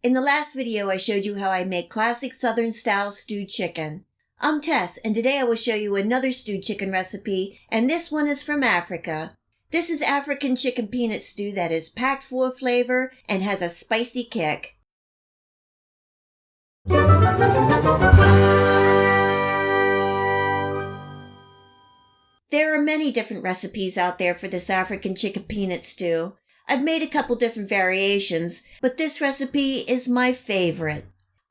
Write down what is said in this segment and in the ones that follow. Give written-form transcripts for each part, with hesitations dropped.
In the last video, I showed you how I make classic Southern-style stewed chicken. I'm Tess, and today I will show you another stewed chicken recipe, and this one is from Africa. This is African chicken peanut stew that is packed full of flavor and has a spicy kick. There are many different recipes out there for this African chicken peanut stew. I've made a couple different variations, but this recipe is my favorite.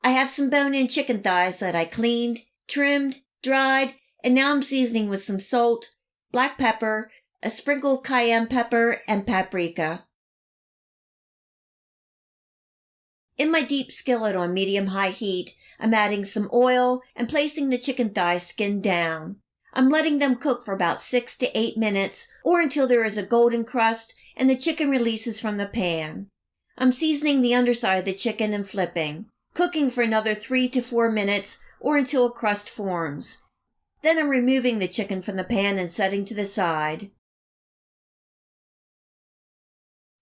I have some bone-in chicken thighs that I cleaned, trimmed, dried, and now I'm seasoning with some salt, black pepper, a sprinkle of cayenne pepper, and paprika. In my deep skillet on medium-high heat, I'm adding some oil and placing the chicken thighs skinned down. I'm letting them cook for about 6 to 8 minutes or until there is a golden crust and the chicken releases from the pan. I'm seasoning the underside of the chicken and flipping, cooking for another 3 to 4 minutes or until a crust forms. Then I'm removing the chicken from the pan and setting to the side.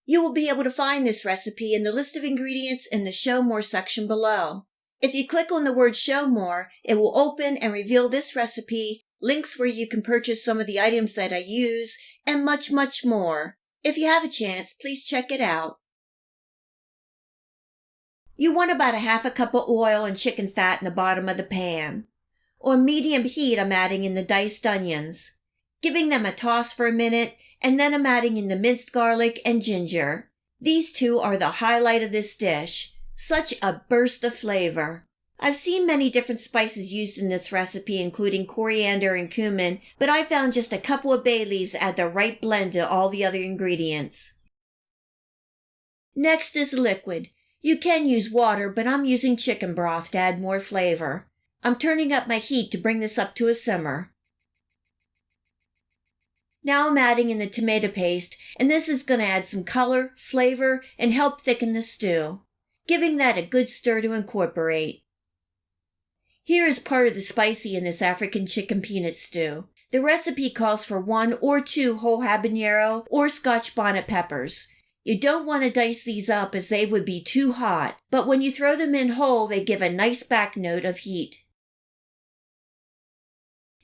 You will be able to find this recipe in the list of ingredients in the Show More section below. If you click on the word Show More, it will open and reveal this recipe, links where you can purchase some of the items that I use, and much, much more. If you have a chance, please check it out. You want about a half a cup of oil and chicken fat in the bottom of the pan. On medium heat, I'm adding in the diced onions, giving them a toss for a minute, and then I'm adding in the minced garlic and ginger. These two are the highlight of this dish. Such a burst of flavor. I've seen many different spices used in this recipe, including coriander and cumin, but I found just a couple of bay leaves add the right blend to all the other ingredients. Next is liquid. You can use water, but I'm using chicken broth to add more flavor. I'm turning up my heat to bring this up to a simmer. Now I'm adding in the tomato paste, and this is going to add some color, flavor, and help thicken the stew, giving that a good stir to incorporate. Here is part of the spicy in this African chicken peanut stew. The recipe calls for 1 or 2 whole habanero or Scotch bonnet peppers. You don't want to dice these up as they would be too hot, but when you throw them in whole, they give a nice back note of heat.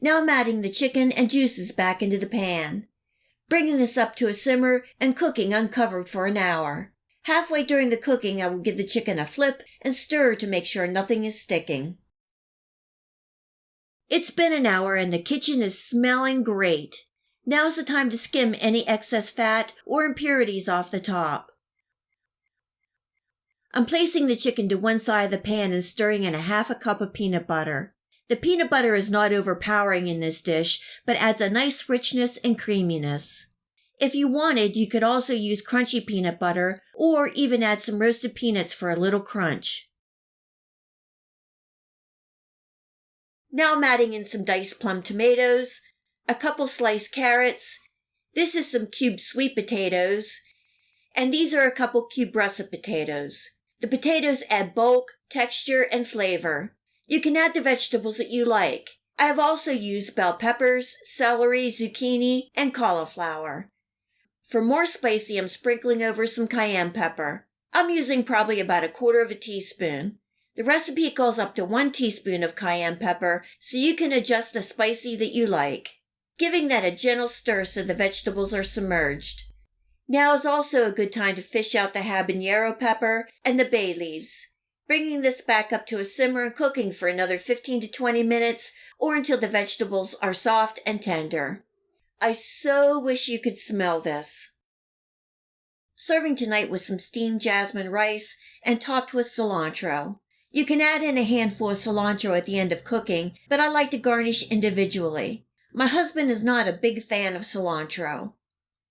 Now I'm adding the chicken and juices back into the pan, bringing this up to a simmer and cooking uncovered for an hour. Halfway during the cooking, I will give the chicken a flip and stir to make sure nothing is sticking. It's been an hour and the kitchen is smelling great. Now's the time to skim any excess fat or impurities off the top. I'm placing the chicken to one side of the pan and stirring in a half a cup of peanut butter. The peanut butter is not overpowering in this dish, but adds a nice richness and creaminess. If you wanted, you could also use crunchy peanut butter or even add some roasted peanuts for a little crunch. Now I'm adding in some diced plum tomatoes, a couple sliced carrots. This is some cubed sweet potatoes, and these are a couple cubed russet potatoes. The potatoes add bulk, texture, and flavor. You can add the vegetables that you like. I have also used bell peppers, celery, zucchini, and cauliflower. For more spicy, I'm sprinkling over some cayenne pepper. I'm using probably about 1/4 teaspoon. The recipe calls up to 1 teaspoon of cayenne pepper, so you can adjust the spicy that you like, giving that a gentle stir so the vegetables are submerged. Now is also a good time to fish out the habanero pepper and the bay leaves, bringing this back up to a simmer and cooking for another 15 to 20 minutes or until the vegetables are soft and tender. I so wish you could smell this. Serving tonight with some steamed jasmine rice and topped with cilantro. You can add in a handful of cilantro at the end of cooking, but I like to garnish individually. My husband is not a big fan of cilantro.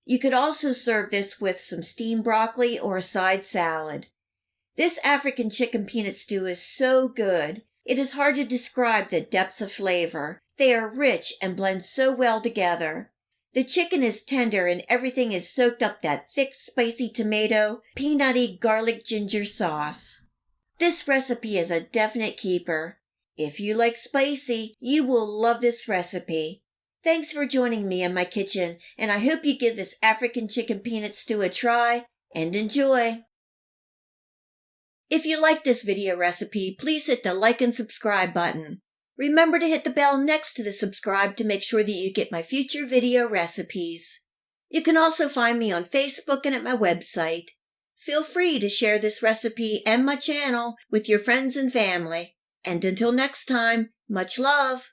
You could also serve this with some steamed broccoli or a side salad. This African chicken peanut stew is so good. It is hard to describe the depths of flavor. They are rich and blend so well together. The chicken is tender and everything is soaked up that thick, spicy tomato, peanutty, garlic ginger sauce. This recipe is a definite keeper. If you like spicy, you will love this recipe. Thanks for joining me in my kitchen, and I hope you give this African chicken peanut stew a try and enjoy. If you like this video recipe, please hit the like and subscribe button. Remember to hit the bell next to the subscribe to make sure that you get my future video recipes. You can also find me on Facebook and at my website. Feel free to share this recipe and my channel with your friends and family. And until next time, much love!